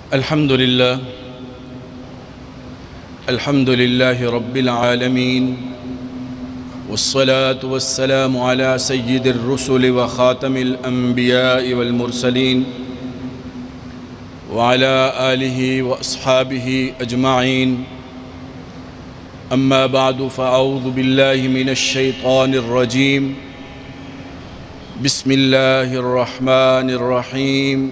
الحمد لله رب العالمين، والصلاة والسلام على سيد الرسل وخاتم الأنبياء والمرسلين وعلى آله وأصحابه أجمعين. أما بعد، فأعوذ بالله من الشيطان الرجيم. بسم الله الرحمن الرحيم.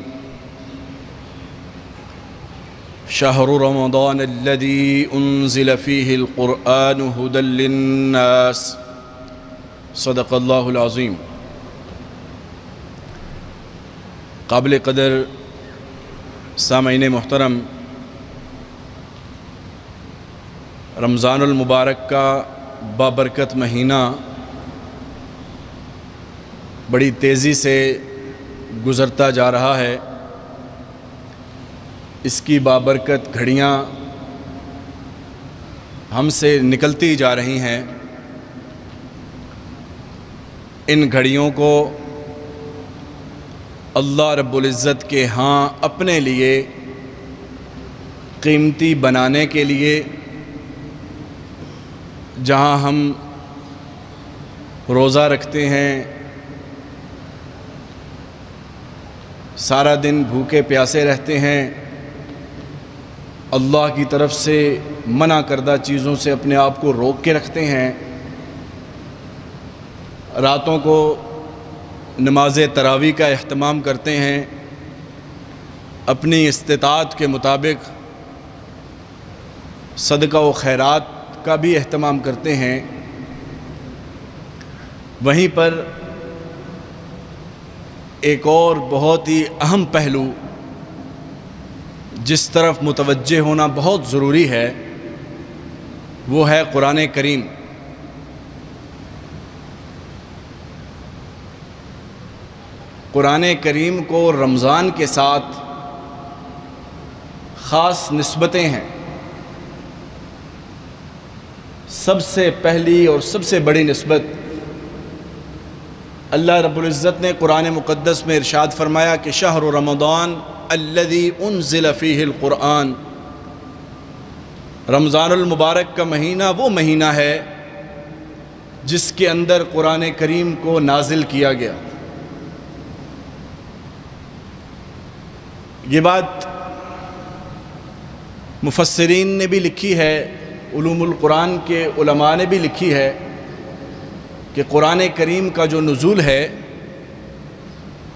شهر رمضان الذي أنزل فيه القرآن هدى للناس. صدق اللہ العظیم. قابل قدر سامعین محترم، رمضان المبارک کا بابرکت مہینہ بڑی تیزی سے گزرتا جا رہا ہے. اس کی بابرکت گھڑیاں ہم سے نکلتی جا رہی ہیں. ان گھڑیوں کو اللہ رب العزت کے ہاں اپنے لیے قیمتی بنانے کے لیے، جہاں ہم روزہ رکھتے ہیں، سارا دن بھوکے پیاسے رہتے ہیں، اللہ کی طرف سے منع کردہ چیزوں سے اپنے آپ کو روک کے رکھتے ہیں، راتوں کو نماز تراویح کا اہتمام کرتے ہیں، اپنی استطاعت کے مطابق صدقہ و خیرات کا بھی اہتمام کرتے ہیں. وہیں پر ایک اور بہت ہی اہم پہلو جس طرف متوجہ ہونا بہت ضروری ہے، وہ ہے قرآن کریم. قرآن کریم کو رمضان کے ساتھ خاص نسبتیں ہیں. سب سے پہلی اور سب سے بڑی نسبت اللہ رب العزت نے قرآن مقدس میں ارشاد فرمایا کہ شہر رمضان الذی انزل فیہ القرآن. رمضان المبارک کا مہینہ وہ مہینہ ہے جس کے اندر قرآن کریم کو نازل کیا گیا. یہ بات مفسرین نے بھی لکھی ہے، علوم القرآن کے علماء نے بھی لکھی ہے کہ قرآن کریم کا جو نزول ہے،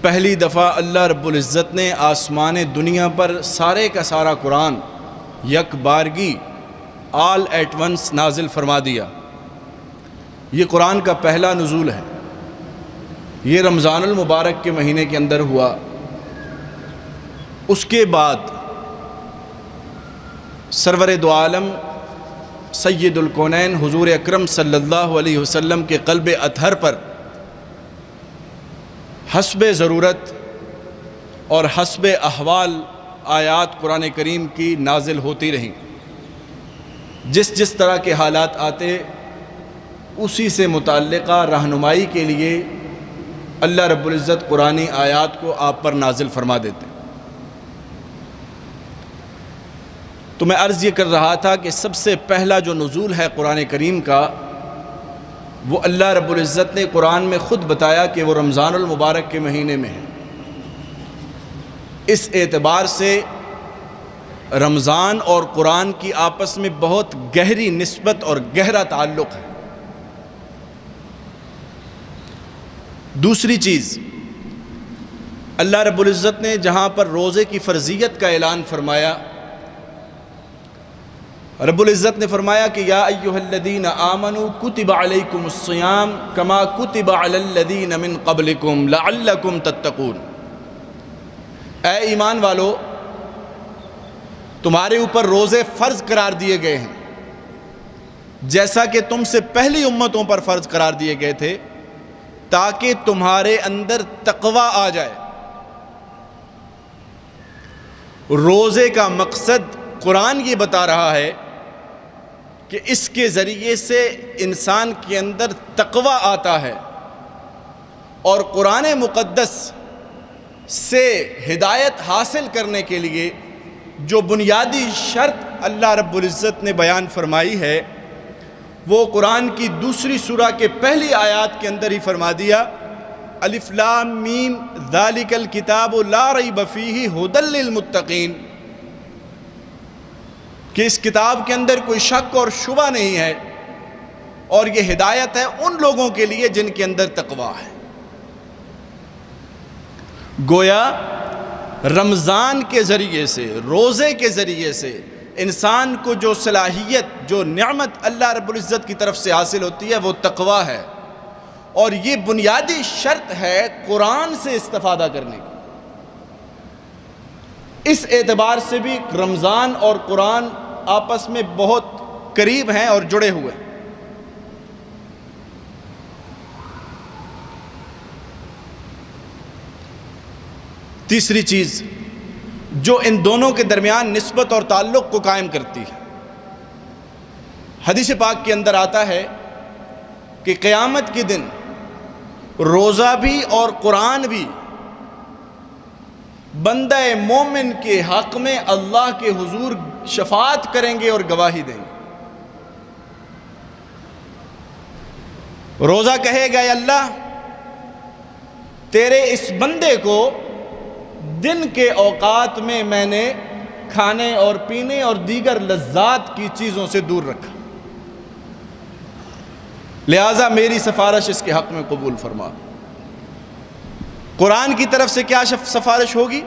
پہلی دفعہ اللہ رب العزت نے آسمان دنیا پر سارے کا سارا قرآن یک بارگی آل ایٹ ونس نازل فرما دیا. یہ قرآن کا پہلا نزول ہے. یہ رمضان المبارک کے مہینے کے اندر ہوا. اس کے بعد سرور دو عالم سید الکونین حضور اکرم صلی اللہ علیہ وسلم کے قلب اطہر پر حسب ضرورت اور حسب احوال آیات قرآن کریم کی نازل ہوتی رہیں. جس طرح کے حالات آتے، اسی سے متعلقہ رہنمائی کے لیے اللہ رب العزت قرآنی آیات کو آپ پر نازل فرما دیتے. تو میں عرض یہ کر رہا تھا کہ سب سے پہلا جو نزول ہے قرآن کریم کا، وہ اللہ رب العزت نے قرآن میں خود بتایا کہ وہ رمضان المبارک کے مہینے میں ہے. اس اعتبار سے رمضان اور قرآن کی آپس میں بہت گہری نسبت اور گہرا تعلق ہے. دوسری چیز، اللہ رب العزت نے جہاں پر روزے کی فرضیت کا اعلان فرمایا، رب العزت نے فرمایا کہ یا ایھا الذین آمنوا کتب علیکم الصیام کما کتب علی الذین من قبلکم لعلکم تتقون. اے ایمان والو، تمہارے اوپر روزے فرض قرار دیے گئے ہیں جیسا کہ تم سے پہلی امتوں پر فرض قرار دیے گئے تھے، تاکہ تمہارے اندر تقوی آ جائے. روزے کا مقصد قرآن یہ بتا رہا ہے کہ اس کے ذریعے سے انسان کے اندر تقوی آتا ہے، اور قرآن مقدس سے ہدایت حاصل کرنے کے لیے جو بنیادی شرط اللہ رب العزت نے بیان فرمائی ہے وہ قرآن کی دوسری سورہ کے پہلی آیات کے اندر ہی فرما دیا، الف لام میم ذالک الکتاب لا ریب فیہ ھدی للمتقین، کہ اس کتاب کے اندر کوئی شک اور شبہ نہیں ہے اور یہ ہدایت ہے ان لوگوں کے لیے جن کے اندر تقویٰ ہے۔ گویا رمضان کے ذریعے سے، روزے کے ذریعے سے انسان کو جو صلاحیت، جو نعمت اللہ رب العزت کی طرف سے حاصل ہوتی ہے وہ تقویٰ ہے، اور یہ بنیادی شرط ہے قرآن سے استفادہ کرنے کی۔ اس اعتبار سے بھی رمضان اور قرآن آپس میں بہت قریب ہیں اور جڑے ہوئے ہیں۔ تیسری چیز جو ان دونوں کے درمیان نسبت اور تعلق کو قائم کرتی ہے، حدیث پاک کے اندر آتا ہے کہ قیامت کے دن روزہ بھی اور قرآن بھی بندہ مومن کے حق میں اللہ کے حضور شفاعت کریں گے اور گواہی دیں گے۔ روزہ کہے گا، اے اللہ تیرے اس بندے کو دن کے اوقات میں نے کھانے اور پینے اور دیگر لذات کی چیزوں سے دور رکھا، لہذا میری سفارش اس کے حق میں قبول فرما۔ قرآن کی طرف سے کیا سفارش ہوگی؟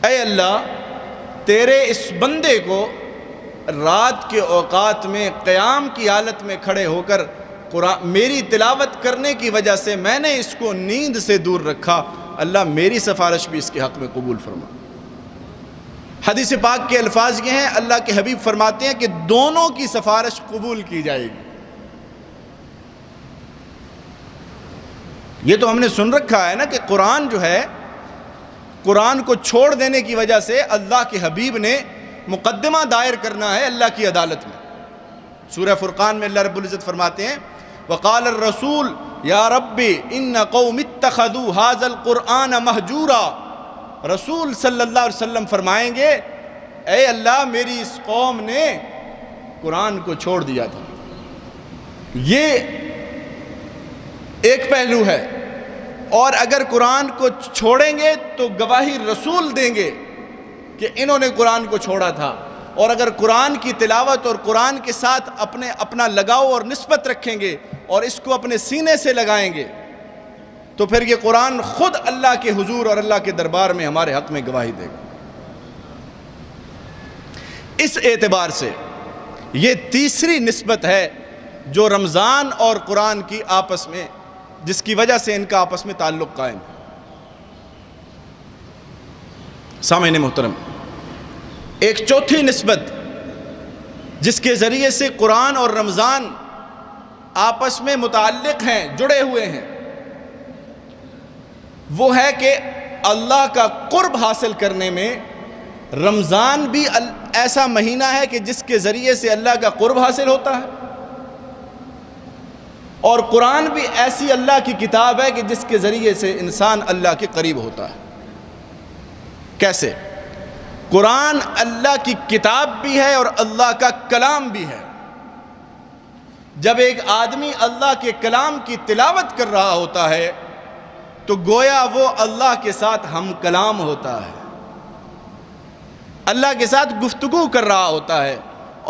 اے اللہ تیرے اس بندے کو رات کے اوقات میں قیام کی حالت میں کھڑے ہو کر قرآن میری تلاوت کرنے کی وجہ سے میں نے اس کو نیند سے دور رکھا، اللہ میری سفارش بھی اس کے حق میں قبول فرما۔ حدیث پاک کے الفاظ یہ ہیں، اللہ کے حبیب فرماتے ہیں کہ دونوں کی سفارش قبول کی جائے گی۔ یہ تو ہم نے سن رکھا ہے نا کہ قرآن جو ہے، قرآن کو چھوڑ دینے کی وجہ سے اللہ کے حبیب نے مقدمہ دائر کرنا ہے اللہ کی عدالت میں۔ سورہ فرقان میں اللہ رب العزت فرماتے ہیں، وقال الرسول یا ربی ان قوم اتخذوا ھذا القرآن مہجورا، رسول صلی اللہ علیہ وسلم فرمائیں گے، اے اللہ میری اس قوم نے قرآن کو چھوڑ دیا تھا۔ یہ ایک پہلو ہے، اور اگر قرآن کو چھوڑیں گے تو گواہی رسول دیں گے کہ انہوں نے قرآن کو چھوڑا تھا، اور اگر قرآن کی تلاوت اور قرآن کے ساتھ اپنا لگاؤ اور نسبت رکھیں گے اور اس کو اپنے سینے سے لگائیں گے تو پھر یہ قرآن خود اللہ کے حضور اور اللہ کے دربار میں ہمارے حق میں گواہی دے گا۔ اس اعتبار سے یہ تیسری نسبت ہے جو رمضان اور قرآن کی آپس میں، جس کی وجہ سے ان کا آپس میں تعلق قائم ہے۔ سامعین محترم، ایک چوتھی نسبت جس کے ذریعے سے قرآن اور رمضان آپس میں متعلق ہیں، جڑے ہوئے ہیں، وہ ہے کہ اللہ کا قرب حاصل کرنے میں رمضان بھی ایسا مہینہ ہے کہ جس کے ذریعے سے اللہ کا قرب حاصل ہوتا ہے، اور قرآن بھی ایسی اللہ کی کتاب ہے کہ جس کے ذریعے سے انسان اللہ کے قریب ہوتا ہے۔ کیسے؟ قرآن اللہ کی کتاب بھی ہے اور اللہ کا کلام بھی ہے۔ جب ایک آدمی اللہ کے کلام کی تلاوت کر رہا ہوتا ہے تو گویا وہ اللہ کے ساتھ ہم کلام ہوتا ہے، اللہ کے ساتھ گفتگو کر رہا ہوتا ہے،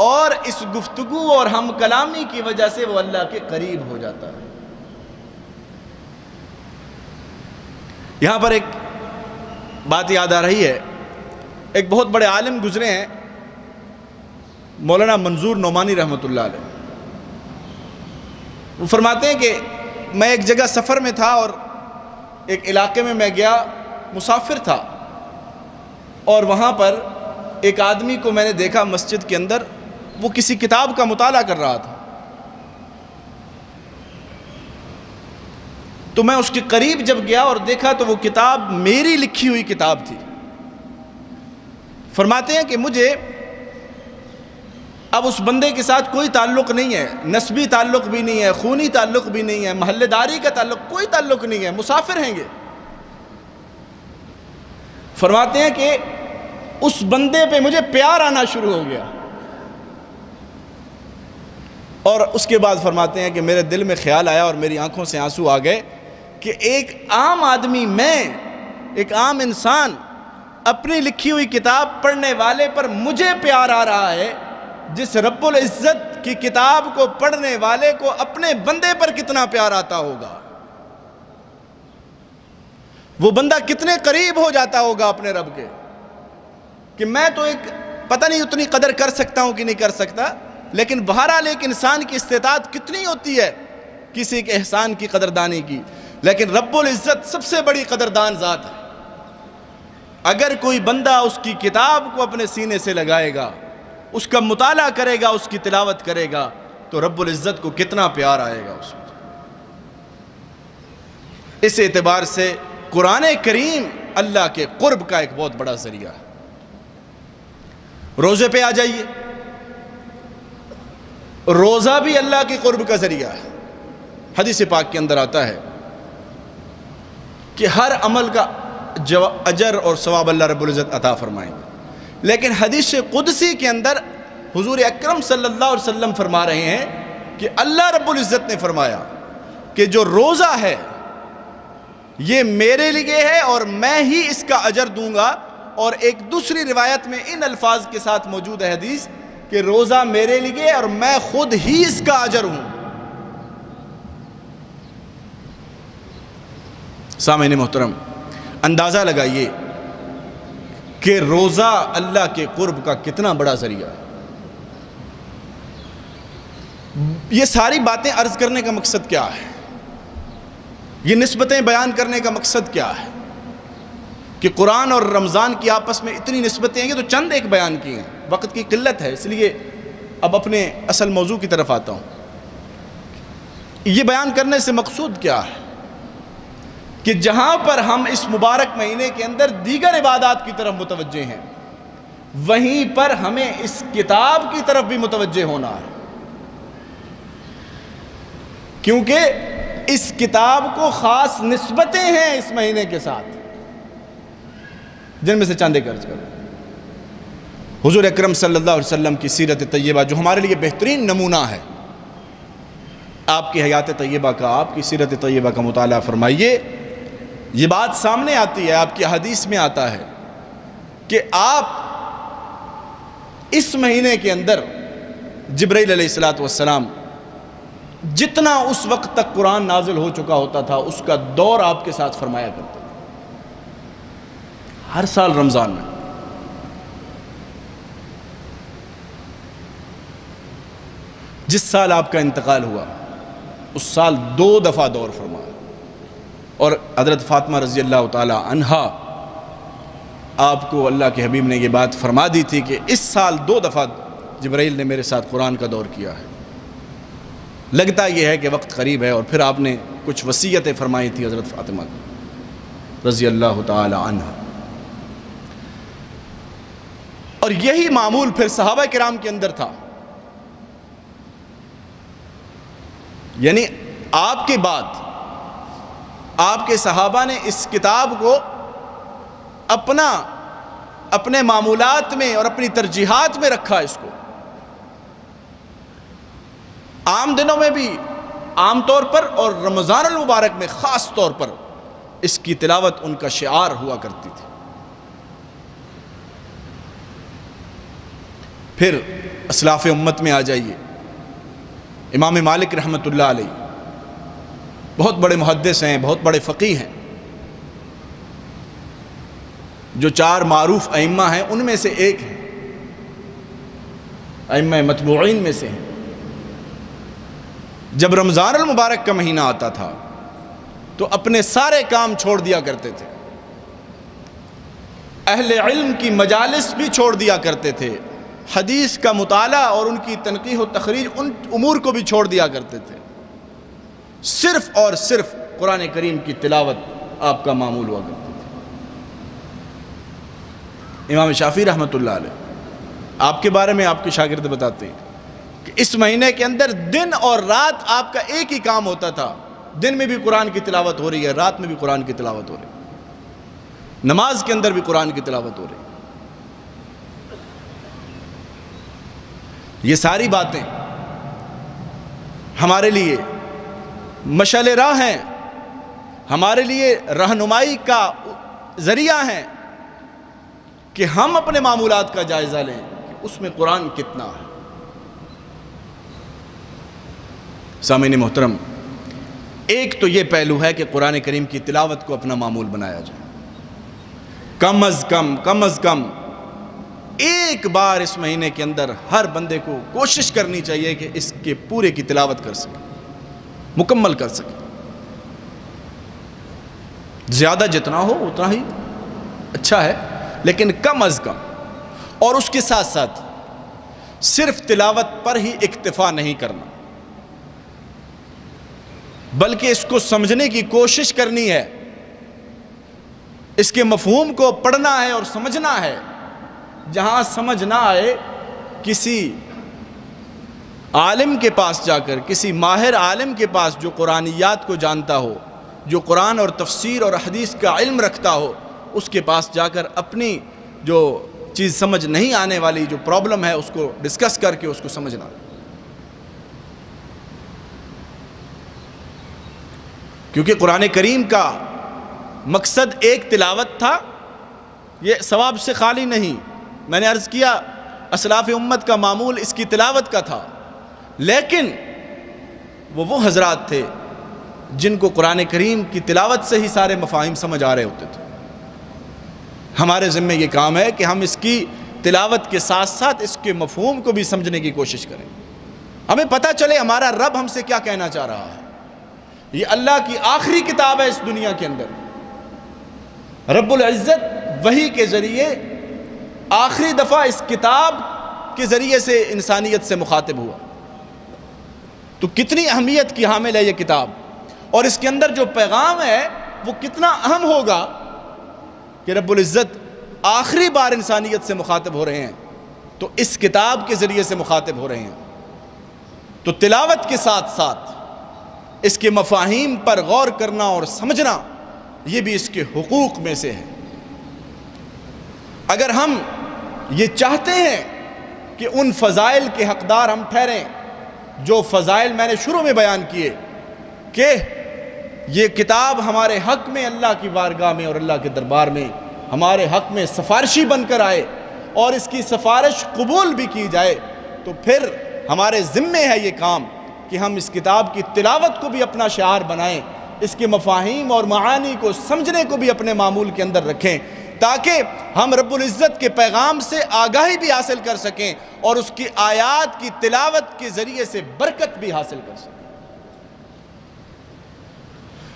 اور اس گفتگو اور ہم کلامی کی وجہ سے وہ اللہ کے قریب ہو جاتا ہے۔ یہاں پر ایک بات یاد آ رہی ہے، ایک بہت بڑے عالم گزرے ہیں، مولانا منظور نعمانی رحمۃ اللہ علیہ۔ وہ فرماتے ہیں کہ میں ایک جگہ سفر میں تھا اور ایک علاقے میں گیا، مسافر تھا، اور وہاں پر ایک آدمی کو میں نے دیکھا مسجد کے اندر، وہ کسی کتاب کا مطالعہ کر رہا تھا۔ تو میں اس کے قریب جب گیا اور دیکھا تو وہ کتاب میری لکھی ہوئی کتاب تھی۔ فرماتے ہیں کہ مجھے اب اس بندے کے ساتھ کوئی تعلق نہیں ہے، نسبی تعلق بھی نہیں ہے، خونی تعلق بھی نہیں ہے، محلے داری کا تعلق، کوئی تعلق نہیں ہے، مسافر ہیں گے۔ فرماتے ہیں کہ اس بندے پہ مجھے پیار آنا شروع ہو گیا۔ اور اس کے بعد فرماتے ہیں کہ میرے دل میں خیال آیا اور میری آنکھوں سے آنسو آ گئے کہ ایک عام آدمی، میں ایک عام انسان، اپنی لکھی ہوئی کتاب پڑھنے والے پر مجھے پیار آ رہا ہے، جس رب العزت کی کتاب کو پڑھنے والے کو اپنے بندے پر کتنا پیار آتا ہوگا، وہ بندہ کتنے قریب ہو جاتا ہوگا اپنے رب کے، کہ میں تو ایک پتہ نہیں اتنی قدر کر سکتا ہوں کہ نہیں کر سکتا، لیکن بہرحال ایک انسان کی استطاعت کتنی ہوتی ہے کسی کے احسان کی قدردانی کی، لیکن رب العزت سب سے بڑی قدردان ذات ہے۔ اگر کوئی بندہ اس کی کتاب کو اپنے سینے سے لگائے گا، اس کا مطالعہ کرے گا، اس کی تلاوت کرے گا، تو رب العزت کو کتنا پیار آئے گا اس میں۔ اس اعتبار سے قرآن کریم اللہ کے قرب کا ایک بہت بڑا ذریعہ ہے۔ روزے پہ آ جائیے، روزہ بھی اللہ کے قرب کا ذریعہ ہے۔ حدیث پاک کے اندر آتا ہے کہ ہر عمل کا اجر اور ثواب اللہ رب العزت عطا فرمائیں گے، لیکن حدیث قدسی کے اندر حضور اکرم صلی اللہ علیہ وسلم فرما رہے ہیں کہ اللہ رب العزت نے فرمایا کہ جو روزہ ہے یہ میرے لیے ہے اور میں ہی اس کا اجر دوں گا، اور ایک دوسری روایت میں ان الفاظ کے ساتھ موجود ہے حدیث کہ روزہ میرے لیے اور میں خود ہی اس کا اجر ہوں۔ سامعین محترم، اندازہ لگائیے کہ روزہ اللہ کے قرب کا کتنا بڑا ذریعہ ہے۔ یہ ساری باتیں عرض کرنے کا مقصد کیا ہے؟ یہ نسبتیں بیان کرنے کا مقصد کیا ہے؟ کہ قرآن اور رمضان کی آپس میں اتنی نسبتیں ہیں، کہ تو چند ایک بیان کی ہیں، وقت کی قلت ہے، اس لیے اب اپنے اصل موضوع کی طرف آتا ہوں۔ یہ بیان کرنے سے مقصود کیا ہے کہ جہاں پر ہم اس مبارک مہینے کے اندر دیگر عبادات کی طرف متوجہ ہیں، وہیں پر ہمیں اس کتاب کی طرف بھی متوجہ ہونا ہے، کیونکہ اس کتاب کو خاص نسبتیں ہیں اس مہینے کے ساتھ، جن میں سے چند ایک عرض کروں۔ حضور اکرم صلی اللہ علیہ وسلم کی سیرت طیبہ جو ہمارے لیے بہترین نمونہ ہے، آپ کی حیات طیبہ کا، آپ کی سیرت طیبہ کا مطالعہ فرمائیے، یہ بات سامنے آتی ہے، آپ کی حدیث میں آتا ہے کہ آپ اس مہینے کے اندر جبرائیل علیہ السلام جتنا اس وقت تک قرآن نازل ہو چکا ہوتا تھا اس کا دور آپ کے ساتھ فرمایا کرتے تھے، ہر سال رمضان میں۔ جس سال آپ کا انتقال ہوا اس سال 2 دفعہ دور فرمایا، اور حضرت فاطمہ رضی اللہ تعالی عنہا آپ کو اللہ کے حبیب نے یہ بات فرما دی تھی کہ اس سال 2 دفعہ جبرائیل نے میرے ساتھ قرآن کا دور کیا ہے۔ لگتا یہ ہے کہ وقت قریب ہے، اور پھر آپ نے کچھ وصیتیں فرمائی تھی حضرت فاطمہ رضی اللہ تعالی عنہا، اور یہی معمول پھر صحابہ کرام کے اندر تھا، یعنی آپ کے بعد آپ کے صحابہ نے اس کتاب کو اپنے معمولات میں اور اپنی ترجیحات میں رکھا، اس کو عام دنوں میں بھی عام طور پر اور رمضان المبارک میں خاص طور پر اس کی تلاوت ان کا شعار ہوا کرتی تھی۔ پھر اسلاف امت میں آ جائیے، امام مالک رحمۃ اللہ علیہ بہت بڑے محدث ہیں، بہت بڑے فقیہ ہیں، جو 4 معروف ائمہ ہیں ان میں سے ایک ہیں، ائمہ متبوعین میں سے ہیں۔ جب رمضان المبارک کا مہینہ آتا تھا تو اپنے سارے کام چھوڑ دیا کرتے تھے، اہل علم کی مجالس بھی چھوڑ دیا کرتے تھے، حدیث کا مطالعہ اور ان کی تنقیح و تخریج ان امور کو بھی چھوڑ دیا کرتے تھے، صرف اور صرف قرآن کریم کی تلاوت آپ کا معمول ہوا کرتی تھی۔ امام شافعی رحمۃ اللہ علیہ آپ کے بارے میں آپ کے شاگرد بتاتے ہیں کہ اس مہینے کے اندر دن اور رات آپ کا ایک ہی کام ہوتا تھا، دن میں بھی قرآن کی تلاوت ہو رہی ہے، رات میں بھی قرآن کی تلاوت ہو رہی ہے، نماز کے اندر بھی قرآن کی تلاوت ہو رہی ہے۔ یہ ساری باتیں ہمارے لیے مشعل راہ ہیں، ہمارے لیے رہنمائی کا ذریعہ ہیں کہ ہم اپنے معمولات کا جائزہ لیں کہ اس میں قرآن کتنا ہے۔ سامعین محترم، ایک تو یہ پہلو ہے کہ قرآن کریم کی تلاوت کو اپنا معمول بنایا جائے۔ کم از کم ایک بار اس مہینے کے اندر ہر بندے کو کوشش کرنی چاہیے کہ اس کے پورے کی تلاوت کر سکے، مکمل کر سکے۔ زیادہ جتنا ہو اتنا ہی اچھا ہے، لیکن کم از کم، اور اس کے ساتھ ساتھ صرف تلاوت پر ہی اکتفا نہیں کرنا، بلکہ اس کو سمجھنے کی کوشش کرنی ہے، اس کے مفہوم کو پڑھنا ہے اور سمجھنا ہے۔ جہاں سمجھ نہ آئے، کسی عالم کے پاس جا کر، کسی ماہر عالم کے پاس جو قرآنیات کو جانتا ہو، جو قرآن اور تفسیر اور حدیث کا علم رکھتا ہو، اس کے پاس جا کر اپنی جو چیز سمجھ نہیں آنے والی جو پرابلم ہے اس کو ڈسکس کر کے اس کو سمجھنا۔ کیونکہ قرآن کریم کا مقصد ایک تلاوت تھا، یہ ثواب سے خالی نہیں۔ میں نے عرض کیا اسلاف امت کا معمول اس کی تلاوت کا تھا، لیکن وہ حضرات تھے جن کو قرآن کریم کی تلاوت سے ہی سارے مفاہیم سمجھ آ رہے ہوتے تھے۔ ہمارے ذمہ یہ کام ہے کہ ہم اس کی تلاوت کے ساتھ ساتھ اس کے مفہوم کو بھی سمجھنے کی کوشش کریں، ہمیں پتہ چلے ہمارا رب ہم سے کیا کہنا چاہ رہا ہے۔ یہ اللہ کی آخری کتاب ہے اس دنیا کے اندر۔ رب العزت وحی کے ذریعے آخری دفعہ اس کتاب کے ذریعے سے انسانیت سے مخاطب ہوا، تو کتنی اہمیت کی حامل ہے یہ کتاب، اور اس کے اندر جو پیغام ہے وہ کتنا اہم ہوگا کہ رب العزت آخری بار انسانیت سے مخاطب ہو رہے ہیں تو اس کتاب کے ذریعے سے مخاطب ہو رہے ہیں۔ تو تلاوت کے ساتھ ساتھ اس کے مفاہیم پر غور کرنا اور سمجھنا، یہ بھی اس کے حقوق میں سے ہے۔ اگر ہم یہ چاہتے ہیں کہ ان فضائل کے حقدار ہم ٹھہریں جو فضائل میں نے شروع میں بیان کیے، کہ یہ کتاب ہمارے حق میں اللہ کی بارگاہ میں اور اللہ کے دربار میں ہمارے حق میں سفارشی بن کر آئے اور اس کی سفارش قبول بھی کی جائے، تو پھر ہمارے ذمے ہے یہ کام کہ ہم اس کتاب کی تلاوت کو بھی اپنا شعار بنائیں، اس کے مفاہیم اور معانی کو سمجھنے کو بھی اپنے معمول کے اندر رکھیں، تاکہ ہم رب العزت کے پیغام سے آگاہی بھی حاصل کر سکیں اور اس کی آیات کی تلاوت کے ذریعے سے برکت بھی حاصل کر سکیں۔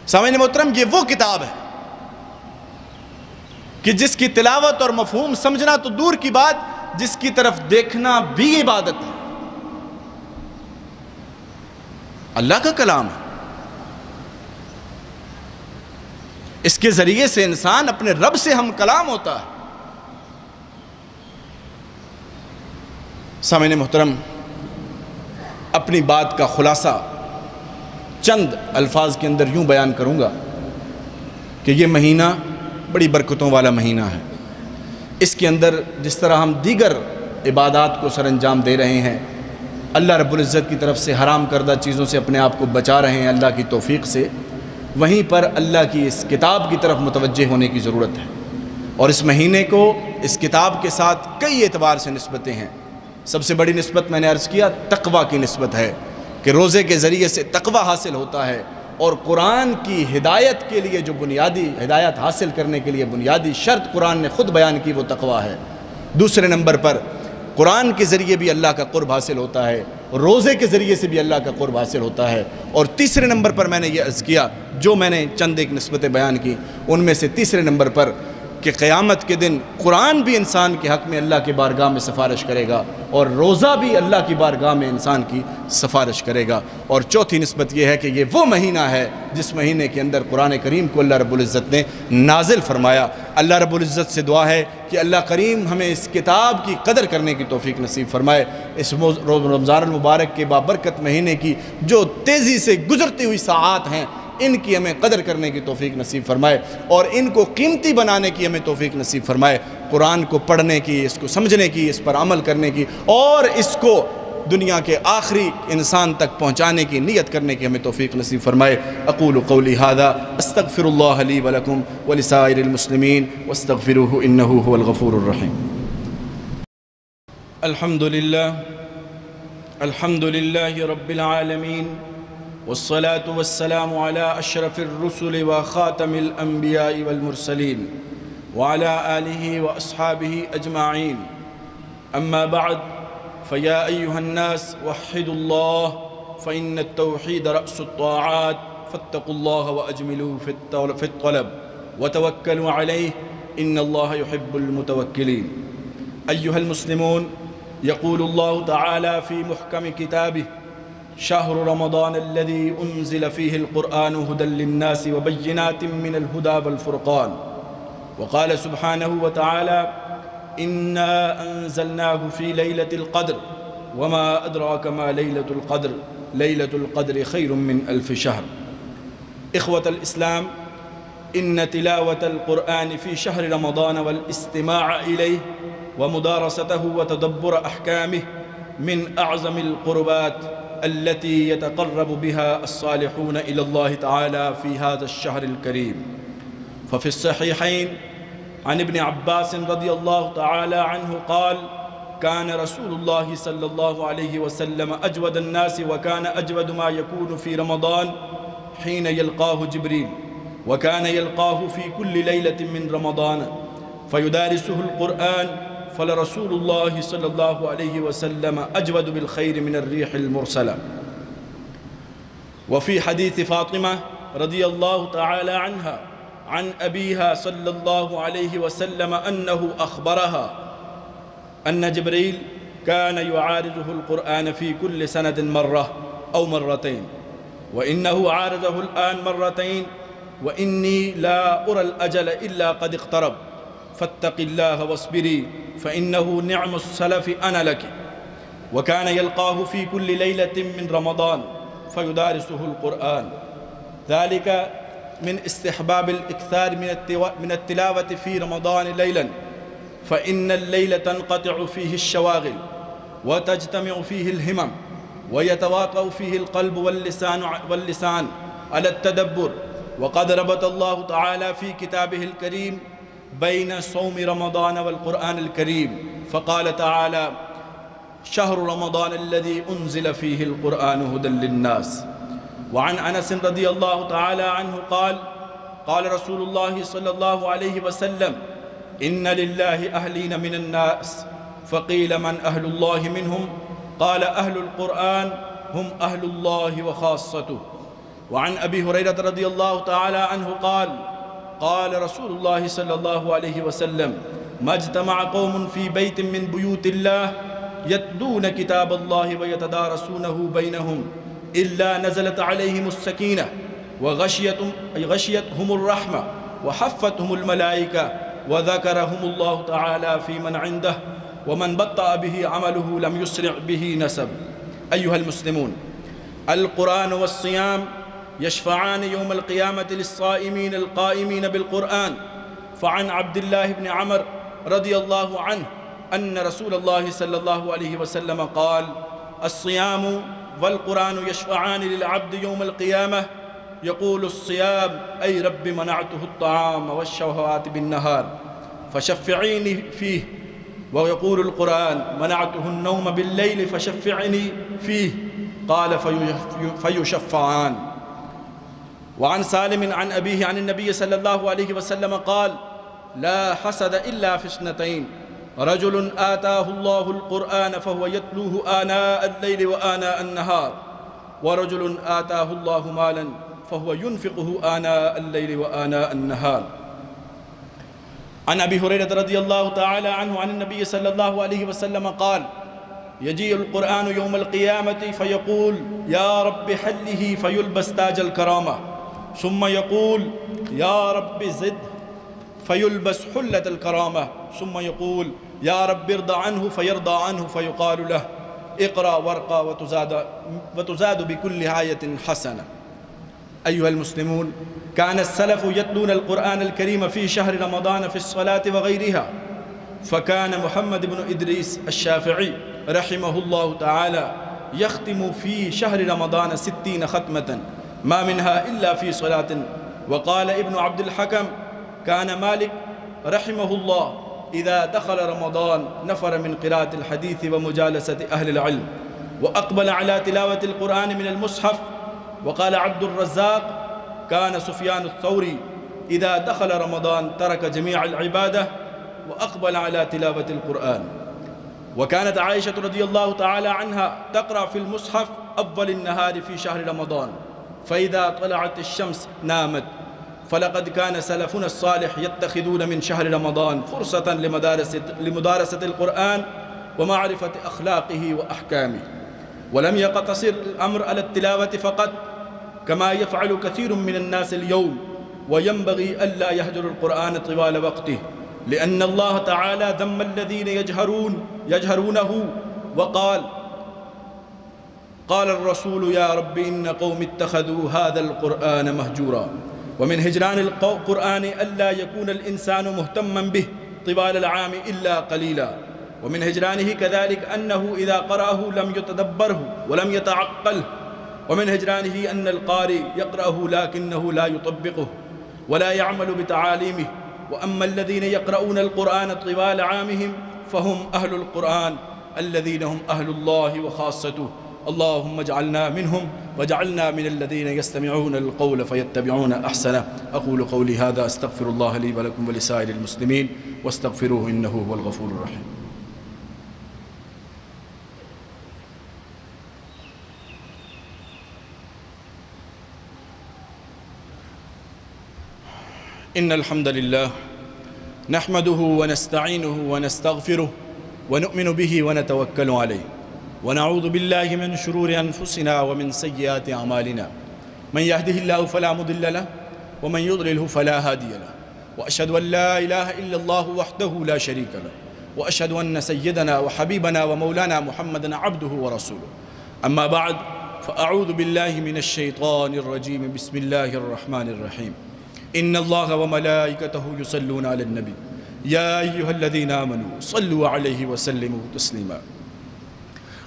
سامعین محترم، یہ وہ کتاب ہے کہ جس کی تلاوت اور مفہوم سمجھنا تو دور کی بات، جس کی طرف دیکھنا بھی عبادت ہے۔ اللہ کا کلام ہے، اس کے ذریعے سے انسان اپنے رب سے ہم کلام ہوتا ہے۔ سامعین محترم، اپنی بات کا خلاصہ چند الفاظ کے اندر یوں بیان کروں گا کہ یہ مہینہ بڑی برکتوں والا مہینہ ہے۔ اس کے اندر جس طرح ہم دیگر عبادات کو سر انجام دے رہے ہیں، اللہ رب العزت کی طرف سے حرام کردہ چیزوں سے اپنے آپ کو بچا رہے ہیں اللہ کی توفیق سے، وہیں پر اللہ کی اس کتاب کی طرف متوجہ ہونے کی ضرورت ہے۔ اور اس مہینے کو اس کتاب کے ساتھ کئی اعتبار سے نسبتیں ہیں۔ سب سے بڑی نسبت میں نے عرض کیا تقویٰ کی نسبت ہے کہ روزے کے ذریعے سے تقویٰ حاصل ہوتا ہے، اور قرآن کی ہدایت کے لیے جو بنیادی ہدایت حاصل کرنے کے لیے بنیادی شرط قرآن نے خود بیان کی وہ تقویٰ ہے۔ دوسرے نمبر پر قرآن کے ذریعے بھی اللہ کا قرب حاصل ہوتا ہے، روزے کے ذریعے سے بھی اللہ کا قرب حاصل ہوتا ہے، اور تیسرے نمبر پر میں نے یہ عرض کیا، جو میں نے چند ایک نسبتیں بیان کی ان میں سے تیسرے نمبر پر کہ قیامت کے دن قرآن بھی انسان کے حق میں اللہ کی بارگاہ میں سفارش کرے گا، اور روزہ بھی اللہ کی بارگاہ میں انسان کی سفارش کرے گا۔ اور چوتھی نسبت یہ ہے کہ یہ وہ مہینہ ہے جس مہینے کے اندر قرآن کریم کو اللہ رب العزت نے نازل فرمایا۔ اللہ رب العزت سے دعا ہے کہ اللہ کریم ہمیں اس کتاب کی قدر کرنے کی توفیق نصیب فرمائے۔ اس رمضان المبارک کے بابرکت مہینے کی جو تیزی سے گزرتی ہوئی ساعات ہیں، ان کی ہمیں قدر کرنے کی توفیق نصیب فرمائے اور ان کو قیمتی بنانے کی ہمیں توفیق نصیب فرمائے۔ قرآن کو پڑھنے کی، اس کو سمجھنے کی، اس پر عمل کرنے کی، اور اس کو دنیا کے آخری انسان تک پہنچانے کی نیت کرنے کی ہمیں توفیق نصیب فرمائے۔ اقول قولی ھذا استغفر اللہ لی ولکم ولسائر المسلمین واستغفروہ انہ هو الغفور الرحیم۔ الحمد للہ رب العالمین والصلاة والسلام على اشرف الرسل وخاتم الانبیاء والمرسلین وعلى آلہ واصحابہ اجمعین، اما بعد فيا أيها الناس وحدوا الله فإن التوحيد رأس الطاعات فاتقوا الله وأجملوا في الطلب وتوكلوا عليه إن الله يحب المتوكلين۔ أيها المسلمون، يقول الله تعالى في محكم كتابه: شهر رمضان الذي أنزل فيه القرآن هدى للناس وبينات من الهدى والفرقان، وقال سبحانه وتعالى: إنا أنزلناه في ليلة القدر وما أدراك ما ليلة القدر ليلة القدر خير من 1000 شهر۔ إخوة الإسلام، إن تلاوة القرآن في شهر رمضان والاستماع إليه ومدارسته وتدبر أحكامه من أعظم القربات التي يتقرب بها الصالحون إلى الله تعالى في هذا الشهر الكريم، ففي الصحيحين عن ابن عباس رضي الله تعالى عنه قال: كان رسول الله صلى الله عليه وسلم أجود الناس، وكان أجود ما يكون في رمضان حين يلقاه جبريل، وكان يلقاه في كل ليلة من رمضان فيدارسه القرآن، فلرسول الله صلى الله عليه وسلم أجود بالخير من الريح المرسلة۔ وفي حديث فاطمة رضي الله تعالى عنها عن أبيها صلى الله عليه وسلم أنه أخبرها أن جبريل كان يعارضه القرآن في كل سنة مرة أو مرتين، وإنه عارضه الآن مرتين، وإني لا أرى الأجل إلا قد اقترب، فاتق الله واصبري فإنه نعم السلف أنا لك۔ وكان يلقاه في كل ليلة من رمضان فيدارسه القرآن، ذلك من استحباب الإكثار من التلاوة في رمضان ليلاً، فإن الليل تنقطع فيه الشواغل وتجتمع فيه الهمم ويتواطأ فيه القلب واللسان على التدبر، وقد ربط الله تعالى في كتابه الكريم بين صوم رمضان والقرآن الكريم، فقال تعالى: شهر رمضان الذي أنزل فيه القرآن هدى للناس۔ وعن أنس رضي الله تعالى عنه قال: قال رسول الله صلى الله عليه وسلم: إن لله أهلين من الناس، فقيل من أهل الله منهم؟ قال: أهل القرآن هم أهل الله وخاصته۔ وعن أبي هريرة رضي الله تعالى عنه قال: قال رسول الله صلى الله عليه وسلم: ما اجتمع قوم في بيت من بيوت الله يتلون كتاب الله ويتدارسونه بينهم إلا نزلت عليهم السكينة وغشيتهم الرحمة وحفتهم الملائكة وذكرهم الله تعالى في من عنده ومن بطأ به عمله لم يسرع به نسب۔ أيها المسلمون، القرآن والصيام يشفعان يوم القيامة للصائمين القائمين بالقرآن، فعن عبد الله بن عمر رضي الله عنه أن رسول الله صلى الله عليه وسلم قال: الصيام والقرآن يشفعان للعبد يوم القيامة، يقول الصيام: أي رب منعته الطعام والشهوات بالنهار فشفعيني فيه، ويقول القرآن: منعته النوم بالليل فشفعني فيه، قال: فيشفعان۔ وعن سالم عن أبيه عن النبي صلى الله عليه وسلم قال: لا حسد إلا في اثنتين: رجل آتاه الله القرآن فهو يتلوه آناء الليل وآناء النهار، ورجل آتاه الله مالا فهو ينفقه آناء الليل وآناء النهار۔ عن أبي هريرة رضي الله تعالى عنه عن النبي صلى الله عليه وسلم قال: يجيء القرآن يوم القيامة فيقول: يا رب حله، فيلبس تاج الكرامة، ثم يقول: يا رب زد، فيلبس حلة الكرامة، ثم يقول: يا رب ارضى عنه، فيرضى عنه، فيقال له: اقرأ وارقى وتزاد بكل آية حسنة۔ أيها المسلمون، كان السلف يتلون القرآن الكريم في شهر رمضان في الصلاة وغيرها، فكان محمد بن إدريس الشافعي رحمه الله تعالى يختم في شهر رمضان 60 ختمة ما منها إلا في صلاة. وقال ابن عبد الحكم كان مالك رحمه الله إذا دخل رمضان نفر من قراءة الحديث ومجالسة أهل العلم وأقبل على تلاوة القرآن من المصحف. وقال عبد الرزاق كان سفيان الثوري إذا دخل رمضان ترك جميع العبادة وأقبل على تلاوة القرآن. وكانت عائشة رضي الله تعالى عنها تقرأ في المصحف أول النهار في شهر رمضان فإذا طلعت الشمس نامت. فلقد كان سلفنا الصالح يتخذون من شهر رمضان فرصة لمدارسة القرآن ومعرفة أخلاقه وأحكامه. ولم يقتصر الأمر على التلاوة فقط كما يفعل كثير من الناس اليوم. وينبغي ألا يهجر القرآن طوال وقته لأن الله تعالى ذم الذين يجهرونه وقال قال الرسول يا رب إن قوم اتخذوا هذا القرآن مهجورا. ومن هجران القرآن ألا يكون الإنسان مهتما به طوال العام إلا قليلا. ومن هجرانه كذلك أنه إذا قرأه لم يتدبره ولم يتعقله. ومن هجرانه أن القارئ يقرأه لكنه لا يطبقه ولا يعمل بتعاليمه. وأما الذين يقرؤون القرآن طوال عامهم فهم أهل القرآن الذين هم أهل الله وخاصته. اللهم اجعلنا منهم واجعلنا من الذين يستمعون القول فيتبعون أحسنه. أقول قولي هذا أستغفر الله لي ولكم ولسائر المسلمين واستغفروه إنه هو الغفور الرحيم. إن الحمد لله نحمده ونستعينه ونستغفره ونؤمن به ونتوكل عليه ونعوذ بالله من شرور أنفسنا ومن سيئات أعمالنا. من يهده الله فلا مضل له ومن يضلله فلا هادي له. وأشهد أن لا إله إلا الله وحده لا شريك له وأشهد أن سيدنا وحبيبنا ومولانا محمدا عبده ورسوله. أما بعد فأعوذ بالله من الشيطان الرجيم. بسم الله الرحمن الرحيم. إن الله وملائكته يصلون على النبي يا أيها الذين آمنوا صلوا عليه وسلموا تسليما.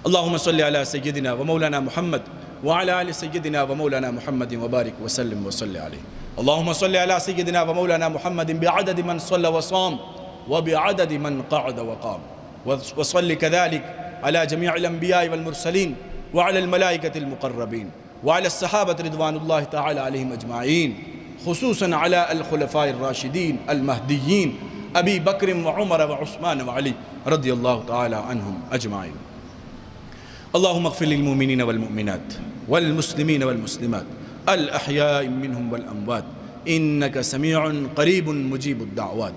اللهم صل على سيدنا ومولانا محمد وعلى آل سيدنا ومولانا محمد وبارك وسلم وصل عليه. اللهم صل على سيدنا ومولانا محمد بعدد من صلى وصام وبعدد من قعد وقام. وصل كذلك على جميع الأنبياء والمرسلين وعلى الملائكة المقربين وعلى الصحابة رضوان الله تعالى عليهم أجمعين خصوصا على الخلفاء الراشدين المهديين أبي بكر وعمر وعثمان وعلي رضي الله تعالى عنهم أجمعين. اللهم اغفر للمؤمنين والمؤمنات والمسلمين والمسلمات الأحياء منهم والأموات إنك سميع قريب مجيب الدعوات.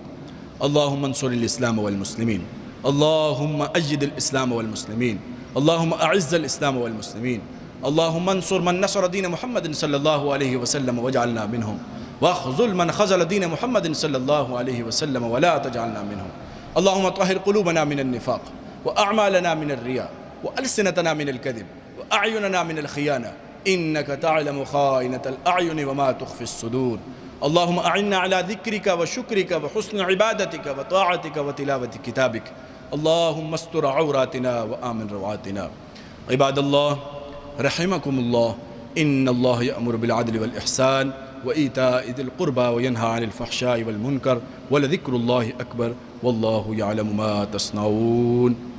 اللهم انصر الإسلام والمسلمين. اللهم أجد الإسلام والمسلمين. اللهم أعز الإسلام والمسلمين. اللهم انصر من نصر دين محمد صلى الله عليه وسلم واجعلنا منهم واخذل من خذل دين محمد صلى الله عليه وسلم ولا تجعلنا منهم. اللهم طهر قلوبنا من النفاق وأعمالنا من الرياء وألسنتنا من الكذب وأعيننا من الخيانة إنك تعلم خائنة الأعين وما تخفي الصدور. اللهم أعنا على ذكرك وشكرك وحسن عبادتك وطاعتك وتلاوة كتابك. اللهم استر عوراتنا وآمن روعاتنا. عباد الله رحمكم الله إن الله يأمر بالعدل والإحسان وإيتاء ذي القربى وينهى عن الفحشاء والمنكر ولذكر الله أكبر والله يعلم ما تصنعون.